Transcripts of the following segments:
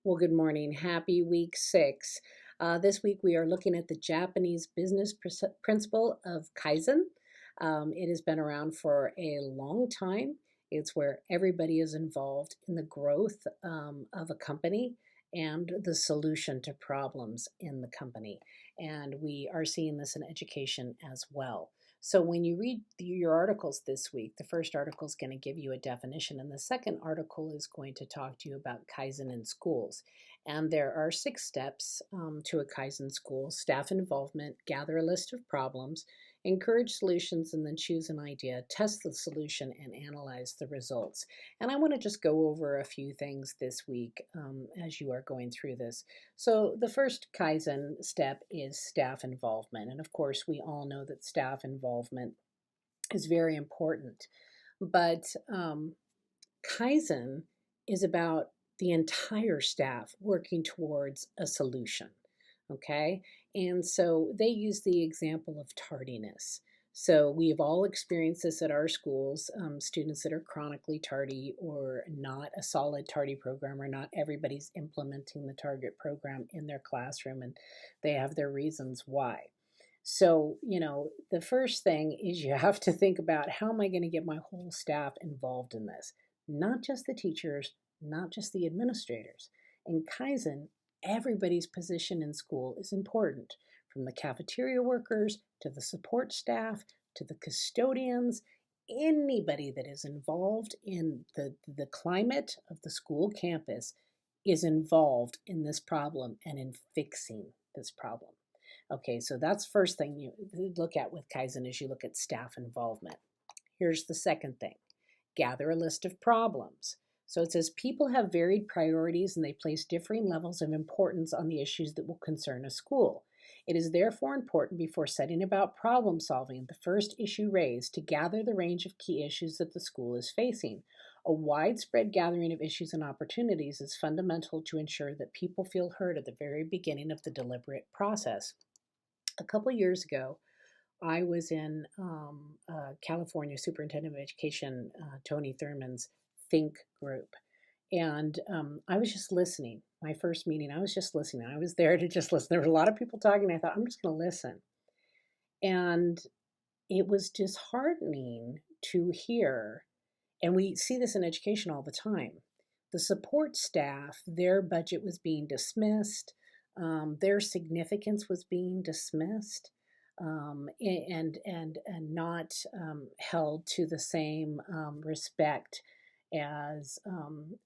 Well, good morning. Happy week 6. This week we are looking at the Japanese business principle of Kaizen. It has been around for a long time. It's where everybody is involved in the growth of a company and the solution to problems in the company. And we are seeing this in education as well. So when you read your articles this week, the first article is going to give you a definition, and the second article is going to talk to you about Kaizen in schools. And there are 6 steps to a Kaizen school: staff involvement, gather a list of problems, encourage solutions, and then choose an idea, test the solution, and analyze the results. And I want to just go over a few things this week as you are going through this. So, the first Kaizen step is staff involvement. And of course, we all know that staff involvement is very important. But Kaizen is about the entire staff working towards a solution. Okay. And so they use the example of tardiness. So we have all experienced this at our schools, students that are chronically tardy or not a solid tardy program, or not everybody's implementing the target program in their classroom, and they have their reasons why. So, the first thing is you have to think about, how am I going to get my whole staff involved in this? Not just the teachers, not just the administrators. In Kaizen, everybody's position in school is important, from the cafeteria workers to the support staff to the custodians. Anybody that is involved in the climate of the school campus is involved in this problem and in fixing this problem. Okay, so that's first thing you look at with Kaizen, is you look at staff involvement. Here's the second thing: gather a list of problems. So it says people have varied priorities and they place differing levels of importance on the issues that will concern a school. It is therefore important, before setting about problem solving the first issue raised, to gather the range of key issues that the school is facing. A widespread gathering of issues and opportunities is fundamental to ensure that people feel heard at the very beginning of the deliberate process. A couple years ago, I was in California Superintendent of Education, Tony Thurman's Think group. And I was just listening. My first meeting, I was just listening. I was there to just listen. There were a lot of people talking. I thought, I'm just going to listen. And it was disheartening to hear, and we see this in education all the time. The support staff, their budget was being dismissed, their significance was being dismissed, and not held to the same respect as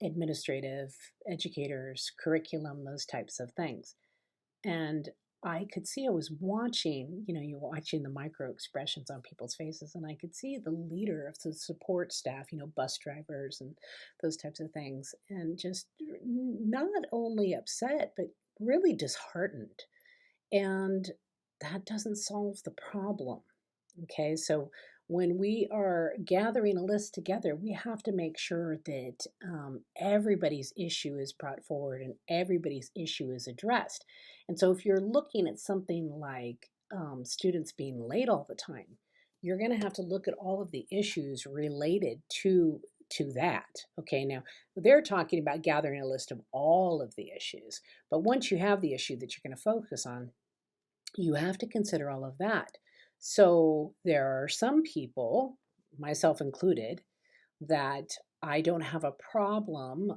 administrative educators, curriculum, those types of things. And I could see, I was watching, you're watching the micro expressions on people's faces, and I could see the leader of the support staff, bus drivers and those types of things, and just not only upset, but really disheartened. And that doesn't solve the problem. Okay, so when we are gathering a list together, we have to make sure that everybody's issue is brought forward and everybody's issue is addressed. And so if you're looking at something like students being late all the time, you're going to have to look at all of the issues related to that. Okay, now they're talking about gathering a list of all of the issues, but once you have the issue that you're going to focus on, you have to consider all of that. So there are some people, myself included, that I don't have a problem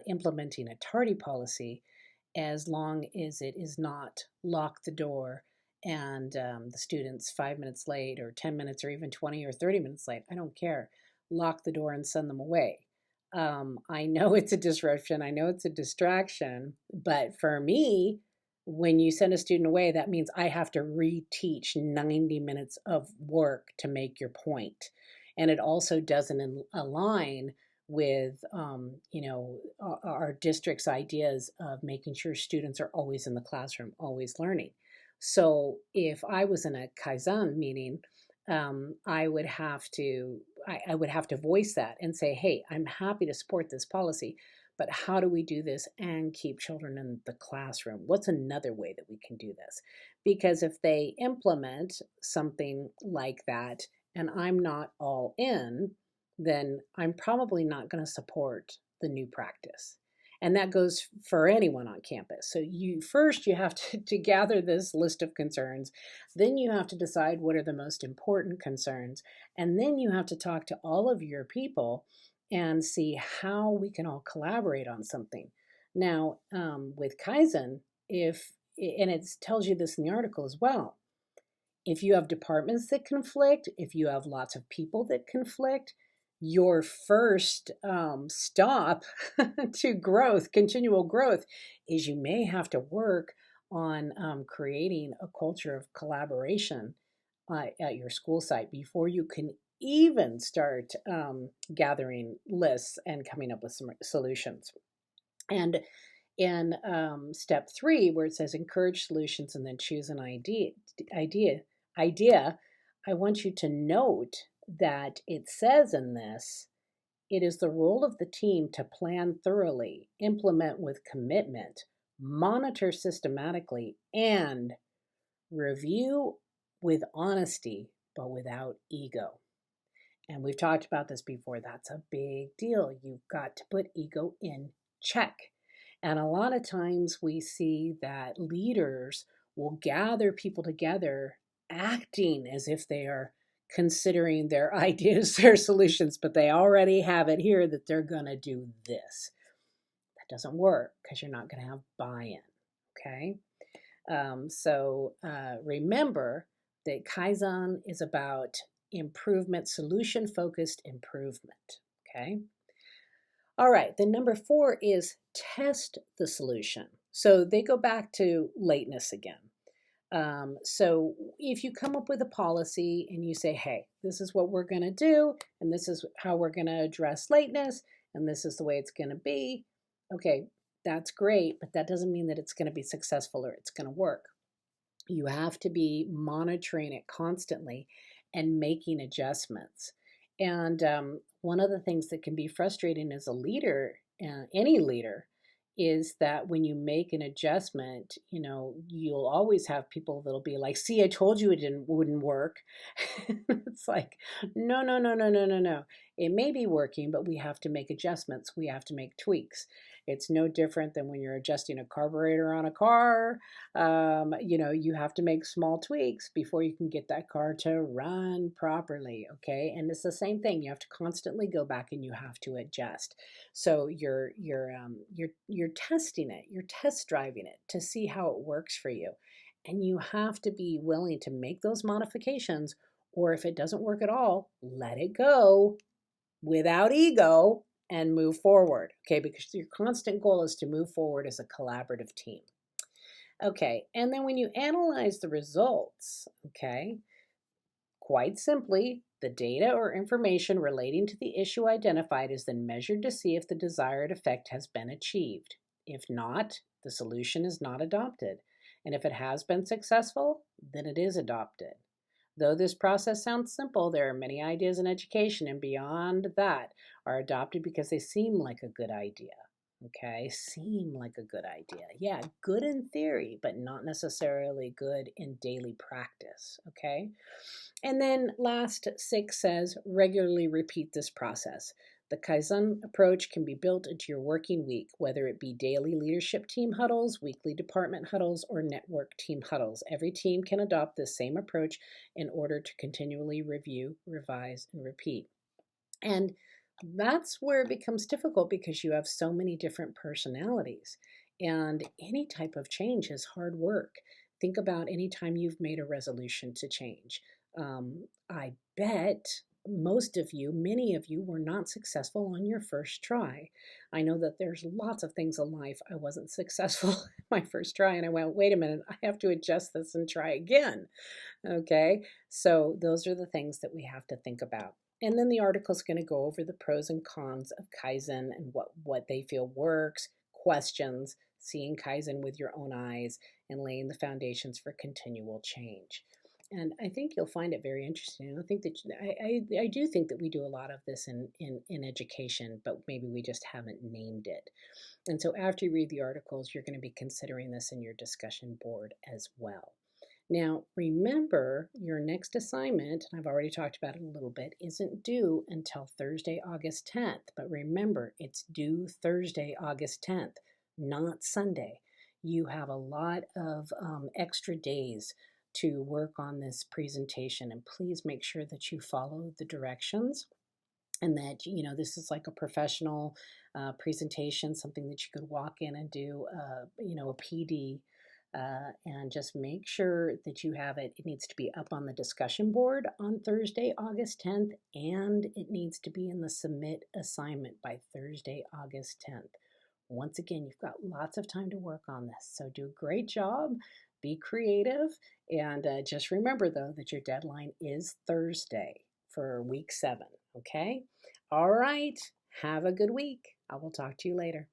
implementing a tardy policy, as long as it is not lock the door and the student's 5 minutes late or 10 minutes or even 20 or 30 minutes late. I don't care. Lock the door and send them away. I know it's a disruption. I know it's a distraction. But for me, when you send a student away, that means I have to reteach 90 minutes of work to make your point. And it also doesn't align with, our district's ideas of making sure students are always in the classroom, always learning. So if I was in a Kaizen meeting, I would have to voice that and say, hey, I'm happy to support this policy, but how do we do this and keep children in the classroom? What's another way that we can do this? Because if they implement something like that and I'm not all in, then I'm probably not going to support the new practice. And that goes for anyone on campus. So you have to gather this list of concerns. Then you have to decide what are the most important concerns. And then you have to talk to all of your people and see how we can all collaborate on something. Now, with Kaizen, and it tells you this in the article as well, if you have departments that conflict, if you have lots of people that conflict, your first stop to growth, continual growth, is you may have to work on creating a culture of collaboration at your school site before you can even start gathering lists and coming up with some solutions. And in step 3, where it says encourage solutions and then choose an idea, I want you to note that it says in this, it is the role of the team to plan thoroughly, implement with commitment, monitor systematically, and review with honesty, but without ego. And we've talked about this before. That's a big deal. You've got to put ego in check. And a lot of times we see that leaders will gather people together acting as if they are considering their ideas, their solutions, but they already have it here that they're going to do this. That doesn't work because you're not going to have buy-in, okay? Remember that Kaizen is about improvement, solution-focused improvement, okay? All right, then number 4 is test the solution. So they go back to lateness again. So if you come up with a policy and you say, hey, this is what we're going to do, and this is how we're going to address lateness, and this is the way it's going to be, okay, that's great, but that doesn't mean that it's going to be successful or it's going to work. You have to be monitoring it constantly and making adjustments. And one of the things that can be frustrating as a leader, any leader, is that when you make an adjustment, you'll always have people that'll be like, see, I told you wouldn't work. It's like, no, no, no, no, no, no, no. It may be working, but we have to make adjustments. We have to make tweaks. It's no different than when you're adjusting a carburetor on a car. You have to make small tweaks before you can get that car to run properly, okay? And it's the same thing. You have to constantly go back and you have to adjust. So you're testing it, you're test driving it to see how it works for you. And you have to be willing to make those modifications, or if it doesn't work at all, let it go without ego and move forward, okay? Because your constant goal is to move forward as a collaborative team. Okay, and then when you analyze the results, okay, quite simply, the data or information relating to the issue identified is then measured to see if the desired effect has been achieved. If not, the solution is not adopted. And if it has been successful, then it is adopted. Though this process sounds simple, there are many ideas in education and beyond that are adopted because they seem like a good idea. Okay, seem like a good idea. Yeah, good in theory, but not necessarily good in daily practice. Okay, and then last 6 says regularly repeat this process. The Kaizen approach can be built into your working week, whether it be daily leadership team huddles, weekly department huddles, or network team huddles. Every team can adopt this same approach in order to continually review, revise, and repeat. And that's where it becomes difficult because you have so many different personalities. And any type of change is hard work. Think about any time you've made a resolution to change. I bet most of you, many of you, were not successful on your first try. I know that there's lots of things in life I wasn't successful my first try, and I went, wait a minute, I have to adjust this and try again. Okay, so those are the things that we have to think about. And then the article is going to go over the pros and cons of Kaizen and what they feel works, questions, seeing Kaizen with your own eyes, and laying the foundations for continual change. And I think you'll find it very interesting. I think that I do think that we do a lot of this in education, but maybe we just haven't named it. And so after you read the articles, you're going to be considering this in your discussion board as well. Now, remember your next assignment, and I've already talked about it a little bit, isn't due until Thursday, August 10th. But remember, it's due Thursday, August 10th, not Sunday. You have a lot of extra days to work on this presentation, and please make sure that you follow the directions and that this is like a professional presentation, something that you could walk in and do a PD, and just make sure that you have it. It needs to be up on the discussion board on Thursday, August 10th, and it needs to be in the submit assignment by Thursday, August 10th. Once again, you've got lots of time to work on this, so do a great job. Be creative, and just remember, though, that your deadline is Thursday for week 7, okay? All right, have a good week. I will talk to you later.